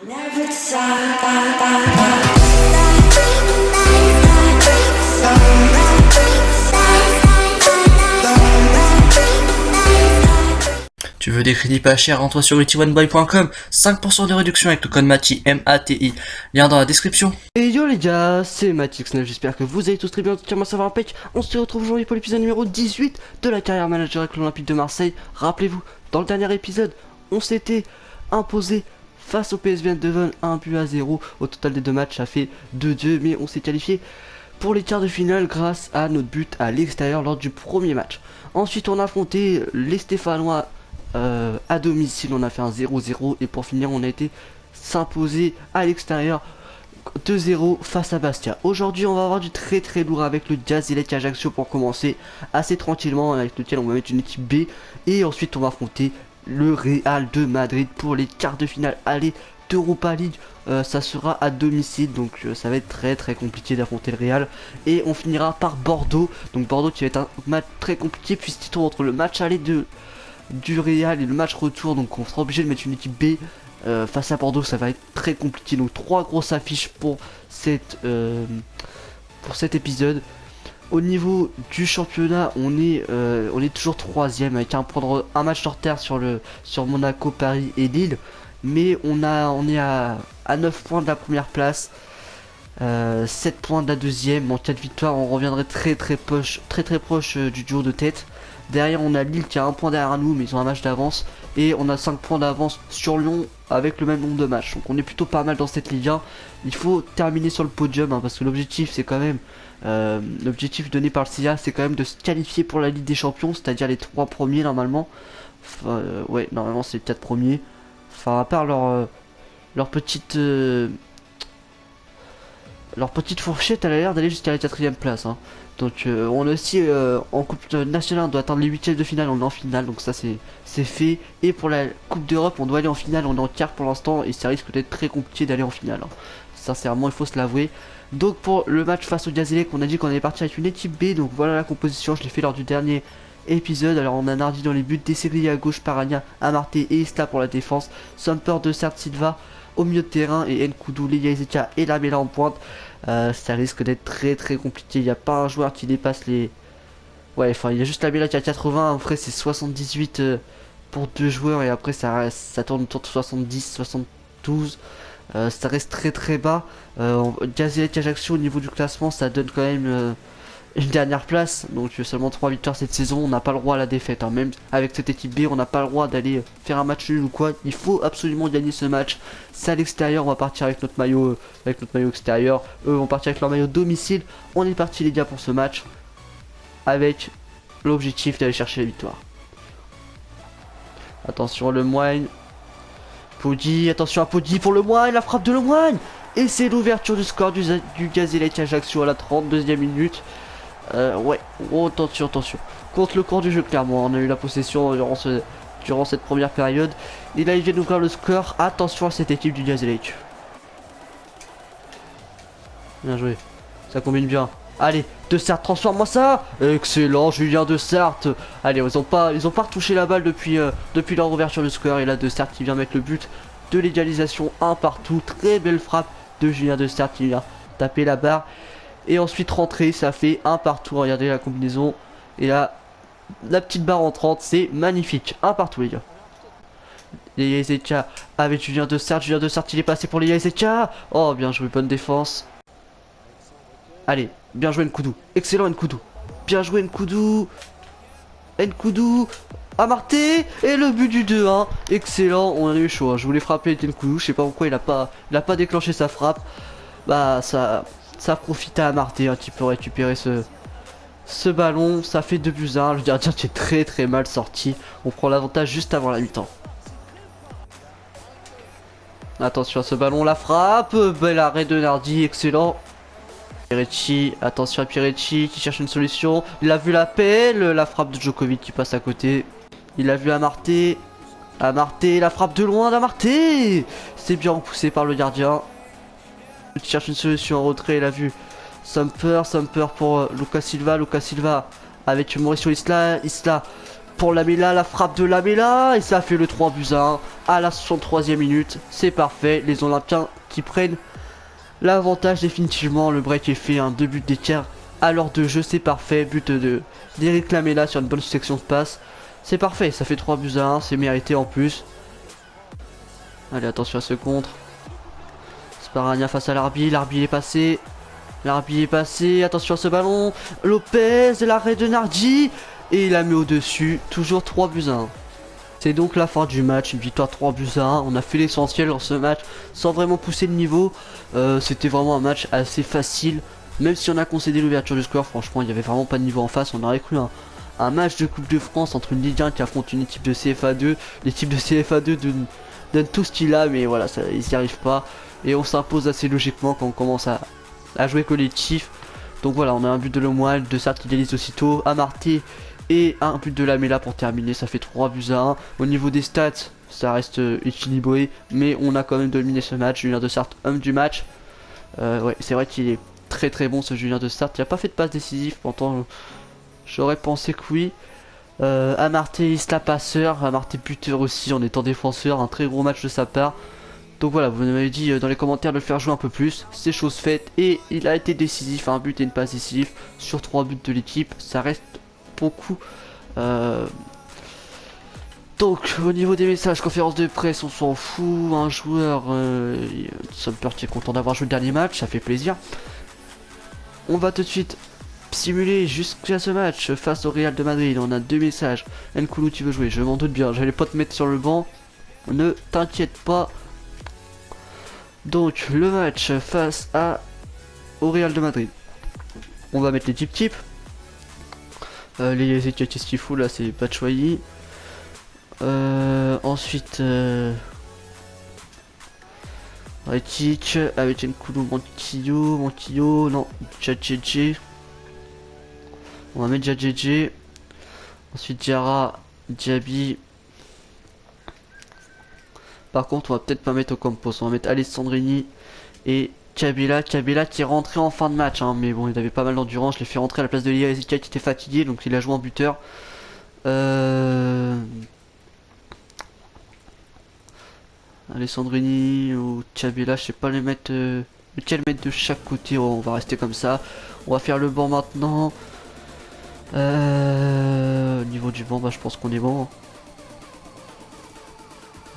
Tu veux des crédits pas chers, rends-toi sur utile1boy.com, 5% de réduction avec le code MATI, M-A-T-I, lien dans la description. Et yo les gars, c'est Matix9, j'espère que vous allez tous très bien, entièrement ça va impec. On se retrouve aujourd'hui pour l'épisode numéro 18 de la carrière manager avec l'Olympique de Marseille. Rappelez-vous, dans le dernier épisode, on s'était imposé face au PSV Eindhoven 1-0. Au total des deux matchs, ça fait 2-2, mais on s'est qualifié pour les quarts de finale grâce à notre but à l'extérieur lors du premier match. Ensuite, on a affronté les Stéphanois à domicile, on a fait un 0-0 et pour finir, on a été s'imposer à l'extérieur 2-0 face à Bastia. Aujourd'hui on va avoir du très lourd avec le Jazilek Ajaccio pour commencer, assez tranquillement, avec lequel on va mettre une équipe B. Et ensuite on va affronter le Real de Madrid pour les quarts de finale aller d'Europa League. Ça sera à domicile, donc ça va être très compliqué d'affronter le Real. Et on finira par Bordeaux, donc Bordeaux qui va être un match très compliqué puisqu'il tourne entre le match aller du Real et le match retour, donc on sera obligé de mettre une équipe B. Face à Bordeaux, ça va être très compliqué, donc 3 grosses affiches pour cet épisode. Au niveau du championnat, on est toujours 3ème avec un match de retard sur Monaco, Paris et Lille, mais on est à 9 points de la première place, 7 points de la deuxième. En cas de victoire, on reviendrait très proche du duo de tête. Derrière, on a Lille qui a 1 point derrière nous, mais ils ont un match d'avance. Et on a 5 points d'avance sur Lyon avec le même nombre de matchs. Donc on est plutôt pas mal dans cette Ligue 1. Il faut terminer sur le podium, parce que l'objectif c'est quand même... l'objectif donné par le CIA, c'est quand même de se qualifier pour la Ligue des Champions, c'est-à-dire les 3 premiers normalement. Enfin, ouais, normalement c'est les 4 premiers. Enfin, à part leur petite fourchette, elle a l'air d'aller jusqu'à la 4ème place. Donc on a aussi en Coupe nationale, on doit atteindre les 8e de finale, on est en finale, donc ça c'est fait. Et pour la Coupe d'Europe, on doit aller en finale, on est en quart pour l'instant, et ça risque d'être très compliqué d'aller en finale. Sincèrement, il faut se l'avouer. Donc pour le match face au Jazilek, on a dit qu'on est parti avec une équipe B, donc voilà la composition, je l'ai fait lors du dernier épisode. Alors on a Nardi dans les buts, Dessegli à gauche, Paragna, Amarté et Isla pour la défense, Sumper, De Sert, Silva au milieu de terrain et Nkoudou, Leia Ezeka et Lamela en pointe. Ça risque d'être très compliqué. Il n'y a pas un joueur qui dépasse les... Ouais, enfin il y a juste Lamela qui a 80, après c'est 78 pour 2 joueurs et après ça tourne autour de 70, 72. Ça reste très bas. Jazilek Ajaccio au niveau du classement, ça donne quand même une dernière place, donc seulement 3 victoires cette saison. On n'a pas le droit à la défaite, même avec cette équipe B on n'a pas le droit d'aller faire un match nul ou quoi. Il faut absolument gagner ce match. C'est à l'extérieur, on va partir avec notre maillot extérieur, eux vont partir avec leur maillot domicile. On est parti les gars pour ce match avec l'objectif d'aller chercher la victoire. Attention le Moine, Poggi, attention à Poggi pour le Moine, la frappe de le Moine. Et c'est l'ouverture du score du Jazilek Ajaccio à la 32e minute. Ouais, oh, attention. Contre le cours du jeu, clairement. On a eu la possession durant cette première période. Et là, il vient d'ouvrir le score. Attention à cette équipe du Jazilek. Bien joué. Ça combine bien. Allez, De Sert, transforme-moi ça. Excellent, Julien De Sert. Allez, ils ont pas retouché la balle depuis leur ouverture du score. Et là, De Sert qui vient mettre le but de l'égalisation, 1 partout. Très belle frappe de Julien De Sert qui vient taper la barre. Et ensuite rentrer, ça fait 1 partout. Regardez la combinaison. Et là, la petite barre entrante, c'est magnifique. 1 partout les gars. Les Ezeka avec Julien De Sert. Julien De Sert, il est passé pour les Ezeka. Oh, bien joué, bonne défense. Allez, bien joué Nkoudou. Excellent Nkoudou. Bien joué Nkoudou. Nkoudou. Amarté. Et le but du 2-1. Excellent, on a eu chaud. Je voulais frapper avec Nkoudou. Je sais pas pourquoi il a pas déclenché sa frappe. Bah, ça profite à Amarté qui peut récupérer ce ballon. Ça fait 2-1. Le gardien qui est très mal sorti. On prend l'avantage juste avant la mi-temps. Attention à ce ballon, la frappe. Bel arrêt de Nardi, excellent. Pirecci, attention à Pirecci qui cherche une solution. Il a vu l'appel, la frappe de Djokovic qui passe à côté. Il a vu Amarté. Amarté, la frappe de loin d'Amarté. C'est bien repoussé par le gardien. Il cherche une solution en retrait, il a vu Sumper pour Lucas Silva avec Mauricio Isla pour Lamela, la frappe de Lamela, et ça fait le 3-1 à la 63e minute. C'est parfait, les Olympiens qui prennent l'avantage définitivement. Le break est fait, 2 buts d'écart à l'heure de jeu, c'est parfait. But de d'Eric Lamela sur une bonne section de passe. C'est parfait, ça fait 3-1, c'est mérité en plus. Allez, attention à ce contre. Sparagna face à l'arbitre, l'arbitre est passé. L'arbitre est passé, attention à ce ballon. Lopez, l'arrêt de Nardi. Et il la met au-dessus, toujours 3-1. C'est donc la fin du match, une victoire 3-1. On a fait l'essentiel dans ce match sans vraiment pousser le niveau. C'était vraiment un match assez facile. Même si on a concédé l'ouverture du score, franchement, il n'y avait vraiment pas de niveau en face. On aurait cru un match de Coupe de France entre une Ligue 1 qui affronte une équipe de CFA 2. L'équipe de CFA 2 donne tout ce qu'il a, mais voilà, ça, ils n'y arrivent pas. Et on s'impose assez logiquement quand on commence à jouer collectif. Donc voilà, on a un but de Lemoine, de Sartre qui délice aussitôt, Amarté et un but de Lamela pour terminer. Ça fait 3-1. Au niveau des stats, ça reste équilibré, mais on a quand même dominé ce match. Julien de Sartre, homme du match. Ouais, c'est vrai qu'il est très bon ce Julien de Sartre. Il n'a pas fait de passe décisive, pourtant j'aurais pensé que oui. Amarté, Isla passeur, Amarté buteur aussi en étant défenseur, un très gros match de sa part. Donc voilà, vous m'avez dit dans les commentaires de le faire jouer un peu plus, c'est chose faite et il a été décisif, un but et une passe décisive sur 3 buts de l'équipe, ça reste beaucoup. Donc au niveau des messages, conférence de presse, on s'en fout, un joueur, Somper qui est content d'avoir joué le dernier match, ça fait plaisir. On va tout de suite simuler jusqu'à ce match face au Real de Madrid, on a 2 messages. Nkoulou tu veux jouer, je m'en doute bien, j'allais pas te mettre sur le banc, ne t'inquiète pas. Donc le match face au Real de Madrid. On va mettre les types. Les étiquettes ce qu'il faut là c'est Batshuayi. Ensuite Retic avec Nkoulou, Montillo, non, Djadjedje. On va mettre Djadjedje. Ensuite Diarra, Diaby. Par contre, on va peut-être pas mettre Ocampos, on va mettre Alessandrini et Kabila qui est rentré en fin de match, mais bon, il avait pas mal d'endurance. Je l'ai fait rentrer à la place de Lia Ezekiel qui était fatigué, donc il a joué en buteur. Alessandrini ou Kabila, je sais pas les mettre, lequel mettre de chaque côté. On va rester comme ça. On va faire le banc maintenant. Au niveau du banc, je pense qu'on est bon.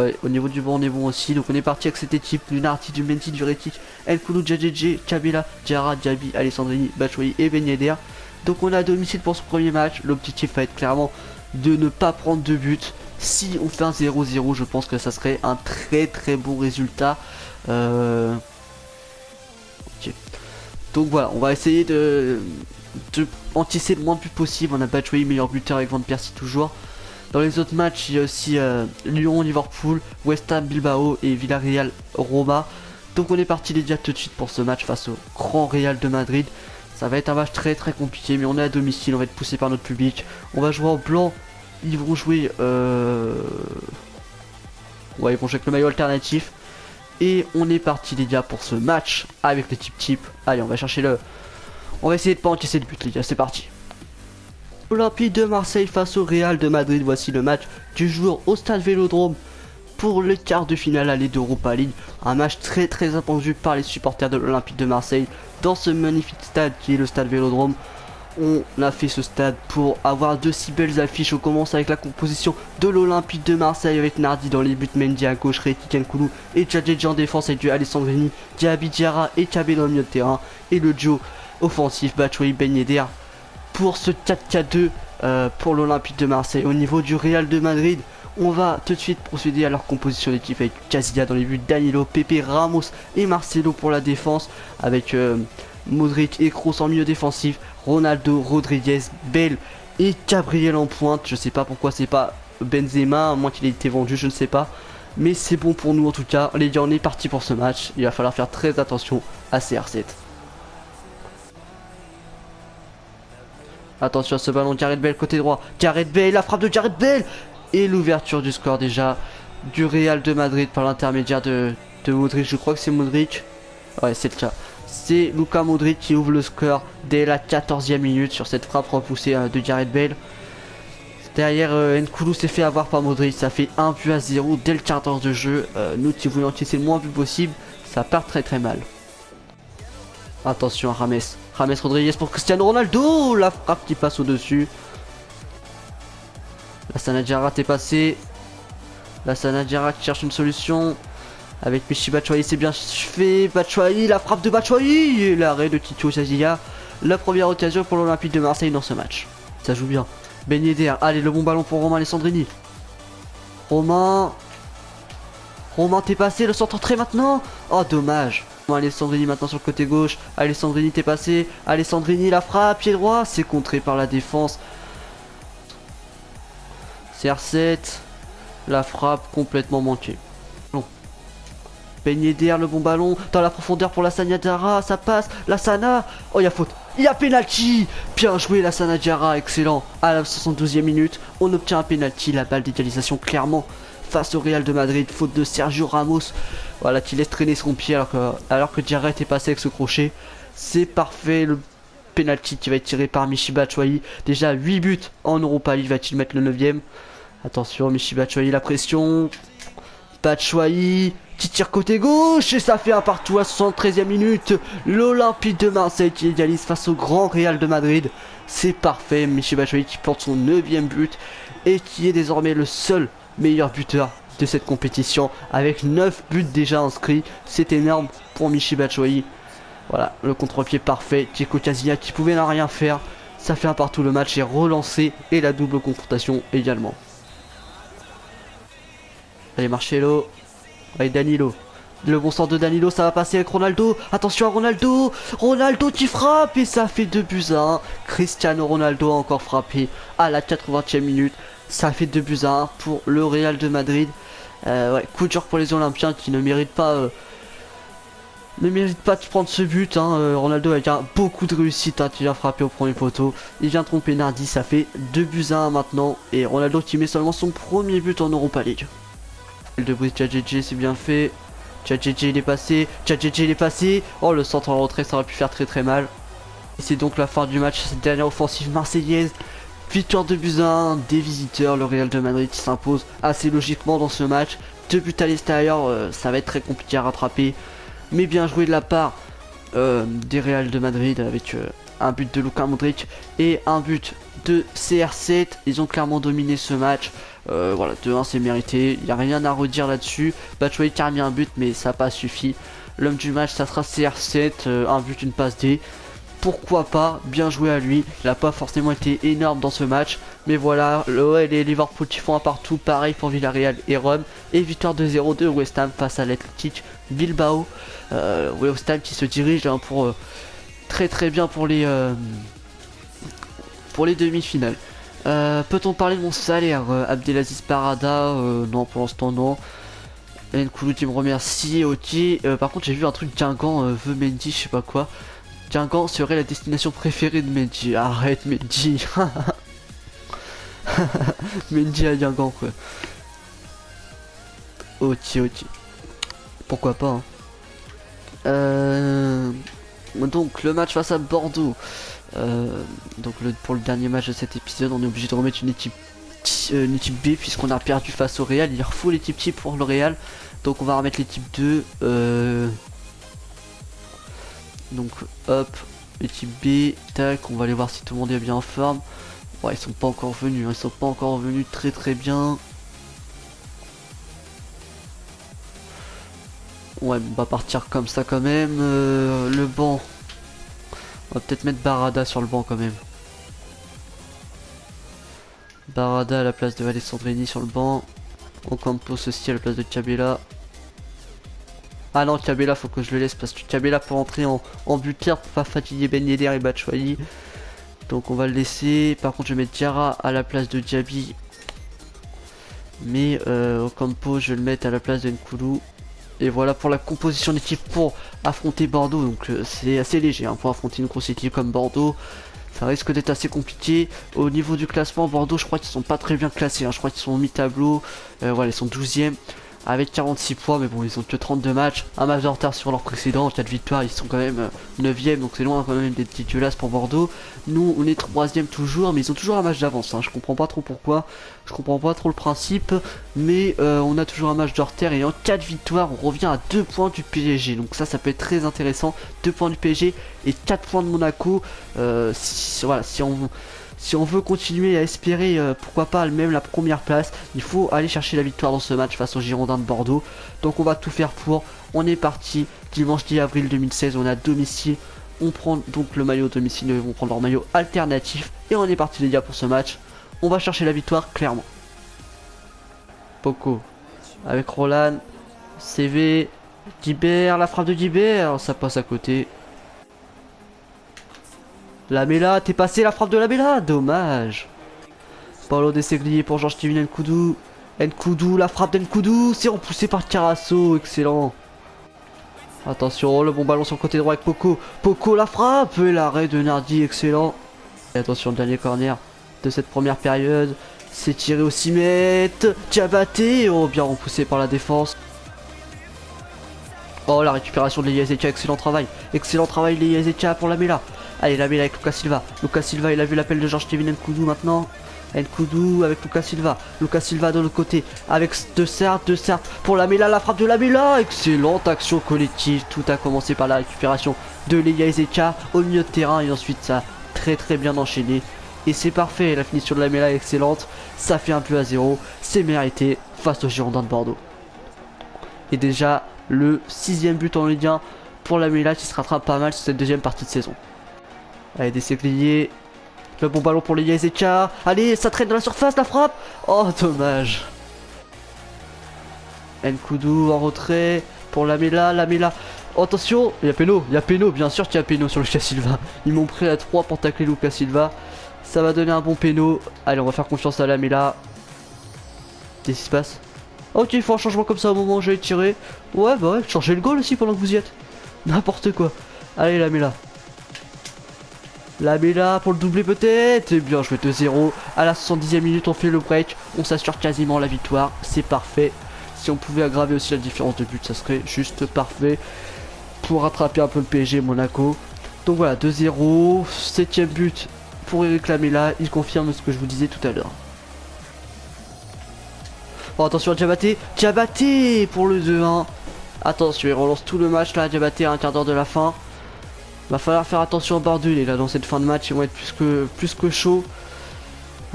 Ouais, au niveau du banc on est bon aussi, donc on est parti avec cette équipe du Nardi, du Menti, du Retic, Nkoulou, Djadjedje, Kabila, Diarra, Diaby, Alessandrini, Batshuayi et Ben Yedder. Donc on est à domicile pour ce premier match, l'objectif va être clairement de ne pas prendre de but. Si on fait un 0-0, je pense que ça serait un très bon résultat. Ok. Donc voilà, on va essayer de encaisser le moins de buts possible. On a Batshuayi, meilleur buteur avec Van Persie toujours. Dans les autres matchs, il y a aussi Lyon, Liverpool, West Ham, Bilbao et Villarreal, Roma. Donc on est parti les gars tout de suite pour ce match face au grand Real de Madrid. Ça va être un match très compliqué, mais on est à domicile, on va être poussé par notre public. On va jouer en blanc, ils vont jouer... Ouais, ils vont jouer avec le maillot alternatif. Et on est parti les gars pour ce match avec l'équipe type. Allez, on va chercher le... On va essayer de pas encaisser le but les gars, c'est parti. Olympique de Marseille face au Real de Madrid, voici le match du jour au stade Vélodrome pour le quart de finale aller d'Europa League. Un match très attendu par les supporters de l'Olympique de Marseille dans ce magnifique stade qui est le stade Vélodrome. On a fait ce stade pour avoir de si belles affiches. On commence avec la composition de l'Olympique de Marseille avec Nardi dans les buts, Mendy à gauche, Retic, Nkoulou et Djadjedje en défense avec du Alessandrini, Diaby, Diarra et Kabila au milieu de terrain. Et le duo offensif Batshuayi, Ben Yedder pour ce 4-4-2 pour l'Olympique de Marseille. Au niveau du Real de Madrid, on va tout de suite procéder à leur composition d'équipe avec Casillas dans les buts, Danilo, Pepe, Ramos et Marcelo pour la défense avec Modric et Kroos en milieu défensif, Ronaldo, Rodriguez, Bale et Gabriel en pointe. Je sais pas pourquoi c'est pas Benzema, à moins qu'il ait été vendu, je ne sais pas. Mais c'est bon pour nous en tout cas. Les gars, on est parti pour ce match. Il va falloir faire très attention à CR7. Attention à ce ballon, Gareth Bale côté droit. Gareth Bale, la frappe de Gareth Bale. Et l'ouverture du score déjà du Real de Madrid par l'intermédiaire de Modric. Je crois que c'est Modric. Ouais, c'est le cas. C'est Luka Modric qui ouvre le score dès la 14e minute sur cette frappe repoussée de Gareth Bale. Derrière, Nkoulou s'est fait avoir par Modric, ça fait 1-0 dès le quart d'heure de jeu. Nous qui voulions encaisser le moins but possible, ça part très mal. Attention à James. James Rodriguez pour Cristiano Ronaldo. La frappe qui passe au-dessus. La Sanadjara est passée. La Sanadjara qui cherche une solution. Avec Michy Batshuayi, c'est bien fait. Batshuayi, la frappe de Batshuayi. Et l'arrêt de Tito Zazia. La première occasion pour l'Olympique de Marseille dans ce match. Ça joue bien. Ben Yedder, allez, le bon ballon pour Romain Alessandrini. Romain, t'es passé, le centre entré maintenant. Oh, dommage. Alessandrini maintenant sur le côté gauche. Alessandrini, t'es passé. Alessandrini, la frappe, pied droit. C'est contré par la défense. CR7. La frappe complètement manquée. Bon. Ben Yedder, le bon ballon. Dans la profondeur pour la Sanadjara. Ça passe. La Sana. Oh, il y a faute. Il y a penalty. Bien joué la Sanadjara, excellent. À la 72e minute, on obtient un penalty, la balle d'égalisation clairement face au Real de Madrid, faute de Sergio Ramos. Voilà, qui laisse traîner son pied alors que Diarra est passé avec ce crochet. C'est parfait, le penalty qui va être tiré par Michy Batshuayi. Déjà 8 buts en Europa League, va-t-il mettre le 9e? Attention, Michy Batshuayi, la pression. Batshuayi qui tire côté gauche et ça fait un partout à 73e minute. L'Olympique de Marseille qui égalise face au grand Real de Madrid. C'est parfait, Michy Batshuayi qui porte son 9e but et qui est désormais le seul meilleur buteur de cette compétition avec 9 buts déjà inscrits. C'est énorme pour Michy Batshuayi. Voilà, le contre-pied parfait. Diego Casillas qui pouvait n'en rien faire. Ça fait un partout, le match est relancé et la double confrontation également. Allez, Marcelo. Allez, Danilo. Le bon sort de Danilo, ça va passer avec Ronaldo. Attention à Ronaldo. Ronaldo qui frappe et ça fait 2-1. Cristiano Ronaldo a encore frappé à la 80e minute. Ça fait 2-1 pour le Real de Madrid. Ouais, coup dur pour les Olympiens qui ne méritent pas de prendre ce but. Ronaldo avec beaucoup de réussite qui vient frapper au premier poteau. Il vient tromper Nardi, ça fait 2-1 maintenant. Et Ronaldo qui met seulement son premier but en Europa League. Le de brise Tchadjedje, c'est bien fait. Tchadjedje il est passé. Tchadjedje il est passé. Oh, le centre en retrait, ça aurait pu faire très mal. Et c'est donc la fin du match, cette dernière offensive marseillaise. Victoire 2-1 des visiteurs, le Real de Madrid qui s'impose assez logiquement dans ce match. 2 buts à l'extérieur, ça va être très compliqué à rattraper. Mais bien joué de la part des Real de Madrid avec un but de Luka Modric et un but de CR7. Ils ont clairement dominé ce match. Voilà, 2-1 c'est mérité, il n'y a rien à redire là-dessus. Batshuayi qui a mis un but mais ça n'a pas suffi. L'homme du match ça sera CR7, un but, une passe D. Pourquoi pas, bien joué à lui. Il n'a pas forcément été énorme dans ce match. Mais voilà, et les Liverpool qui font un partout, pareil pour Villarreal et Rome. Et victoire 2-0 de West Ham face à l'Athletic Bilbao. West Ham qui se dirige pour très bien pour les demi-finales. Peut-on parler de mon salaire, Abdelaziz Parada? Non, pour l'instant non. Nkoulou qui me remercie, ok. Par contre j'ai vu un truc, Guingamp veut Mendy, je sais pas quoi. Guingamp serait la destination préférée de Mendy. Arrête Mendy. Mendy à Guingamp quoi. Ok. Pourquoi pas Donc le match face à Bordeaux. Donc pour le dernier match de cet épisode, on est obligé de remettre une équipe B puisqu'on a perdu face au Real. Il refout l'équipe type pour le Real. Donc on va remettre l'équipe 2. Donc hop, équipe B, tac, on va aller voir si tout le monde est bien en forme. Ouais, ils sont pas encore venus, ils sont pas encore venus très bien. Ouais, on va partir comme ça quand même. Le banc. On va peut-être mettre Barada sur le banc quand même. Barada à la place de Alessandrini sur le banc. Ocampos aussi à la place de Cabella. Ah non, Cabella faut que je le laisse parce que Cabella pour entrer en buteur pour pas fatiguer Ben Yedder et Batshuayi. Donc on va le laisser. Par contre je vais mettre Diarra à la place de Diaby. Mais Ocampos je vais le mettre à la place de Nkoulou. Et voilà pour la composition d'équipe pour affronter Bordeaux. Donc c'est assez léger pour affronter une grosse équipe comme Bordeaux. Ça risque d'être assez compliqué. Au niveau du classement, Bordeaux je crois qu'ils sont pas très bien classés. Je crois qu'ils sont au mi-tableau. Voilà, ils sont 12e. avec 46 points, mais bon, ils ont que 32 matchs, un match de retard sur leur précédent, 4 victoires, ils sont quand même 9ème, donc c'est loin quand même d'être titulaires pour Bordeaux. Nous, on est 3ème toujours, mais ils ont toujours un match d'avance, hein. Je comprends pas trop pourquoi, je comprends pas trop le principe, mais on a toujours un match de retard, et en 4 victoires, on revient à 2 points du PSG, donc ça peut être très intéressant, 2 points du PSG et 4 points de Monaco, voilà, si on veut continuer à espérer, pourquoi pas même la première place, il faut aller chercher la victoire dans ce match face aux Girondins de Bordeaux. Donc on va tout faire pour. On est parti, dimanche 10 avril 2016, on est à domicile. On prend donc le maillot domicile, ils vont prendre leur maillot alternatif. Et on est parti les gars pour ce match. On va chercher la victoire clairement. Poco avec Roland, CV, Guibert, la frappe de Guibert, ça passe à côté. Lamela, t'es passé la frappe de Lamela, dommage. Paulo Deseglier pour Georges-Kevin Nkoudou. Nkoudou, la frappe d'Nkoudou, c'est repoussé par Carasso, excellent. Attention, le bon ballon sur le côté droit avec Poco. Poco, la frappe et l'arrêt de Nardi, excellent. Et attention, le dernier corner de cette première période. C'est tiré au 6 mètres. Diabaté, oh, bien repoussé par la défense. Oh, la récupération de Leia Ezekia, excellent travail. Excellent travail, Leia Ezekia pour Lamela. Allez, Lamela avec Lucas Silva. Lucas Silva, il a vu l'appel de Georges-Kevin Nkoudou maintenant. Nkoudou avec Lucas Silva. Lucas Silva de l'autre côté. Avec De Sart pour Lamela, la frappe de Lamela. Excellente action collective. Tout a commencé par la récupération de Leia Ezekia au milieu de terrain. Et ensuite, ça a très bien enchaîné. Et c'est parfait. La finition de Lamela est excellente. Ça fait 1-0. C'est mérité face aux Girondins de Bordeaux. Et déjà, le 6ème but en Ligue 1 pour Lamela qui se rattrape pas mal sur cette deuxième partie de saison. Allez, des ségliers. Le bon ballon pour les Ezekia. Allez, ça traîne dans la surface, la frappe. Oh, dommage. Nkoudou en retrait pour Lamela. Lamela. Oh, attention, il y a péno, bien sûr qu'il y a péno sur Lucas Silva. Ils m'ont pris à 3 pour tacler Lucas Silva. Ça va donner un bon péno. Allez, on va faire confiance à Lamela. Qu'est-ce qui se passe? Ok, il faut un changement comme ça au moment où j'allais tirer. Ouais, bah ouais, changer le goal aussi pendant que vous y êtes. N'importe quoi. Allez, Lamela. Lamela pour le doubler peut-être. Et bien joué 2-0. À la 70e minute, on fait le break. On s'assure quasiment la victoire. C'est parfait. Si on pouvait aggraver aussi la différence de but, ça serait juste parfait. Pour rattraper un peu le PSG Monaco. Donc voilà, 2-0. 7ème but pour Eric Lamela. Il confirme ce que je vous disais tout à l'heure. Oh, attention à Diabaté. Diabaté pour le 2-1. Attention, il relance tout le match là. Diabaté à un quart d'heure de la fin. Va falloir faire attention aux Bordelais là dans cette fin de match, ils vont être plus que chauds.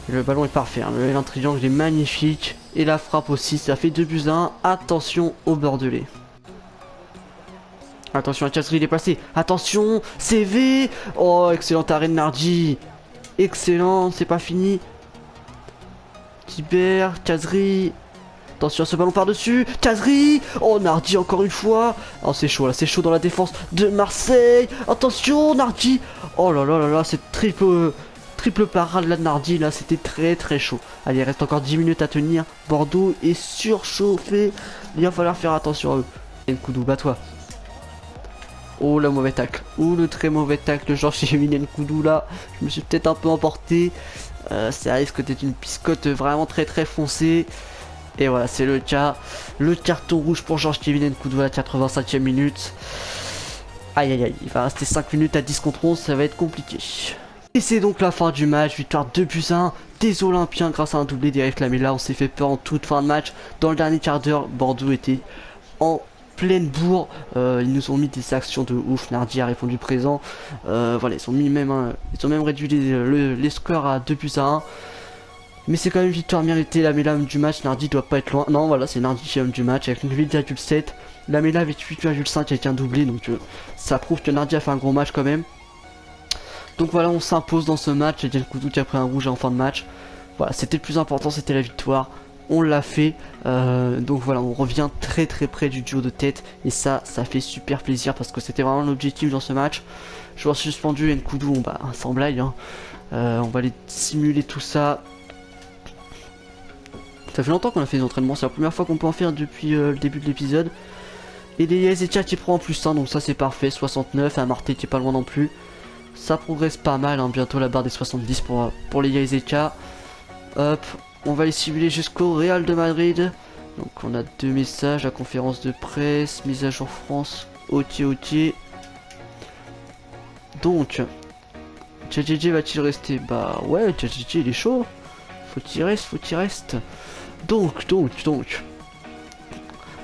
Le ballon est parfait, hein. Le triangle est magnifique. Et la frappe aussi, ça fait 2-1. Attention aux Bordelais. Attention à Chasserie, il est passé. Attention, CV. Oh, excellent arrêt de Nardi. Excellent, c'est pas fini. Tiber, Chasserie. Attention à ce ballon par-dessus. Chasserie. Oh, Nardi encore une fois. Oh, c'est chaud là, c'est chaud dans la défense de Marseille. Attention, Nardi. Oh là là là là, c'est triple parade là de Nardi. Là, c'était très chaud. Allez, il reste encore 10 minutes à tenir. Bordeaux est surchauffé. Il va falloir faire attention à eux. Nkoudou, bats-toi. Oh, le mauvais tacle. Oh, le très mauvais tacle de Georges-Kevin Nkoudou là. Je me suis peut-être un peu emporté. Ça risque d'être une piscotte vraiment très foncée. Et voilà, c'est le cas. Le carton rouge pour Georges-Kevin Nkoudou à la 85e minute. Aïe aïe aïe, il va rester 5 minutes à 10 contre 11, ça va être compliqué. Et c'est donc la fin du match, victoire 2-1 des Olympiens grâce à un doublé d'Eric Lamela. On s'est fait peur en toute fin de match. Dans le dernier quart d'heure, Bordeaux était en pleine bourre. Ils nous ont mis des actions de ouf. Nardi a répondu présent. Voilà, ils ont même réduit les scores à 2-1. Mais c'est quand même une victoire méritée. Lamela homme du match, Nardi doit pas être loin. Non, voilà, c'est Nardi qui est homme du match avec une 8,7. Lamela avec 8,5 avec un doublé. Donc ça prouve que Nardi a fait un gros match quand même. Donc voilà, on s'impose dans ce match. Et Nkoudou qui a pris un rouge en fin de match. Voilà, c'était le plus important, c'était la victoire. On l'a fait. Donc voilà, on revient très près du duo de tête. Et ça fait super plaisir parce que c'était vraiment l'objectif dans ce match. Joueur suspendu, Nkoudou, bah, sans blague. Hein. On va aller simuler tout ça. Ça fait longtemps qu'on a fait des entraînements, c'est la première fois qu'on peut en faire depuis le début de l'épisode. Et les Ezekia qui prend en plus 1, donc ça c'est parfait, 69, et un Marté qui est pas loin non plus. Ça progresse pas mal, hein, bientôt la barre des 70 pour les Ezekia. Hop, on va les simuler jusqu'au Real de Madrid. Donc on a 2 messages, la conférence de presse, mise à jour France, ok. Donc, JJJ va-t-il rester? Bah ouais, JJJ il est chaud. Faut qu'il reste. Donc.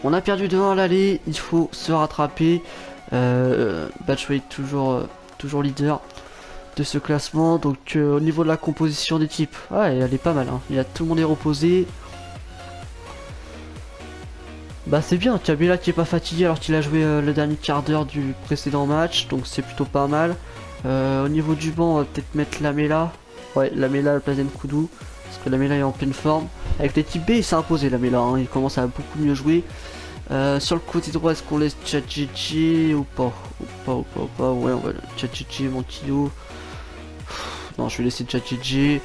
On a perdu 2-1 à l'aller, il faut se rattraper. Batchway toujours leader de ce classement. Donc au niveau de la composition d'équipe, ouais, elle est pas mal. Hein. Tout le monde est reposé. Bah c'est bien, Kabila qui est pas fatigué alors qu'il a joué le dernier quart d'heure du précédent match. Donc c'est plutôt pas mal. Au niveau du banc, on va peut-être mettre Lamela. Ouais, Lamela à la place d'Nkoudou. Parce que Lamela est en pleine forme. Avec l'équipe B, il s'est imposé Lamela. Hein. Il commence à beaucoup mieux jouer. Sur le côté droit, est-ce qu'on laisse Tchadjidji ou pas? Ouais, on va Tchadjidji, Montilo. Non, je vais laisser Tchadjidji.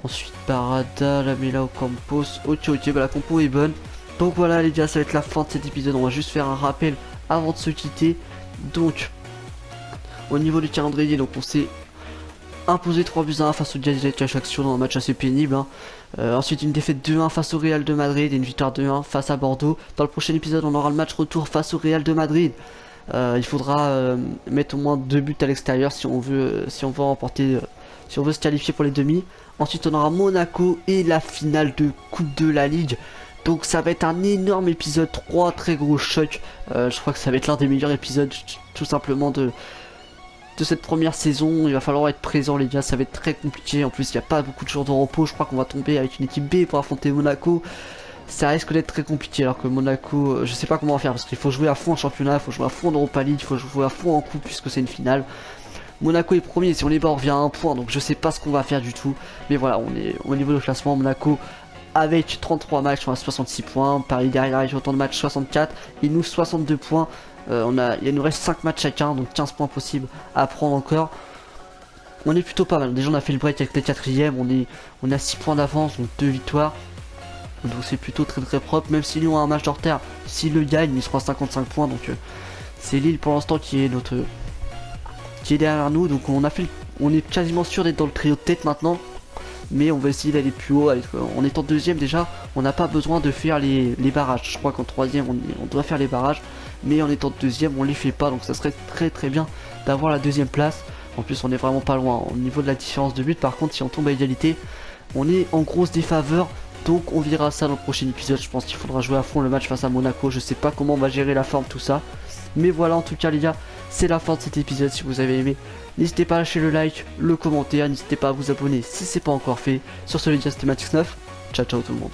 Ensuite, Barada, Lamela au Campos. Ok, bah la compo est bonne. Donc voilà, les gars, ça va être la fin de cet épisode. On va juste faire un rappel avant de se quitter. Donc, au niveau du calendrier, donc on s'est imposé 3-1 face au Jazz Ajaccio dans un match assez pénible. Hein. Ensuite une défaite 2-1 face au Real de Madrid et une victoire 2-1 face à Bordeaux. Dans le prochain épisode on aura le match retour face au Real de Madrid. Il faudra mettre au moins 2 buts à l'extérieur si on veut remporter, si on veut se qualifier pour les demi. Ensuite on aura Monaco et la finale de Coupe de la Ligue. Donc ça va être un énorme épisode, 3 très gros chocs. Je crois que ça va être l'un des meilleurs épisodes tout simplement de cette première saison. Il va falloir être présent les gars, ça va être très compliqué. En plus il n'y a pas beaucoup de jours de repos, je crois qu'on va tomber avec une équipe B pour affronter Monaco. Ça risque d'être très compliqué alors que Monaco, je sais pas comment on va faire parce qu'il faut jouer à fond en championnat, il faut jouer à fond en Europa League, il faut jouer à fond en coupe puisque c'est une finale. Monaco est premier, si on les bat on revient à 1 point, donc je sais pas ce qu'on va faire du tout. Mais voilà, on est au niveau du classement. Monaco avec 33 matchs, on a 66 points, Paris derrière avec autant de matchs, 64, et nous 62 points. Il nous reste 5 matchs chacun, donc 15 points possibles à prendre encore. On est plutôt pas mal. Déjà on a fait le break avec les 4ème, on a 6 points d'avance, donc 2 victoires. Donc c'est plutôt très propre, même si Lyon a un match de retard. S'il le gagne, il sera 55 points, donc c'est Lille pour l'instant qui est derrière nous. Donc on est quasiment sûr d'être dans le trio de tête maintenant. Mais on va essayer d'aller plus haut. En étant deuxième déjà, on n'a pas besoin de faire les barrages. Je crois qu'en troisième on doit faire les barrages. Mais en étant deuxième on les fait pas. Donc ça serait très bien d'avoir la deuxième place. En plus on est vraiment pas loin. Au niveau de la différence de but par contre, si on tombe à égalité, on est en grosse défaveur. Donc on verra ça dans le prochain épisode. Je pense qu'il faudra jouer à fond le match face à Monaco. Je sais pas comment on va gérer la forme, tout ça. Mais voilà, en tout cas les gars, c'est la fin de cet épisode. Si vous avez aimé, n'hésitez pas à lâcher le like, le commentaire, n'hésitez pas à vous abonner si c'est pas encore fait. Sur ce les gars, c'était Matix9, ciao tout le monde.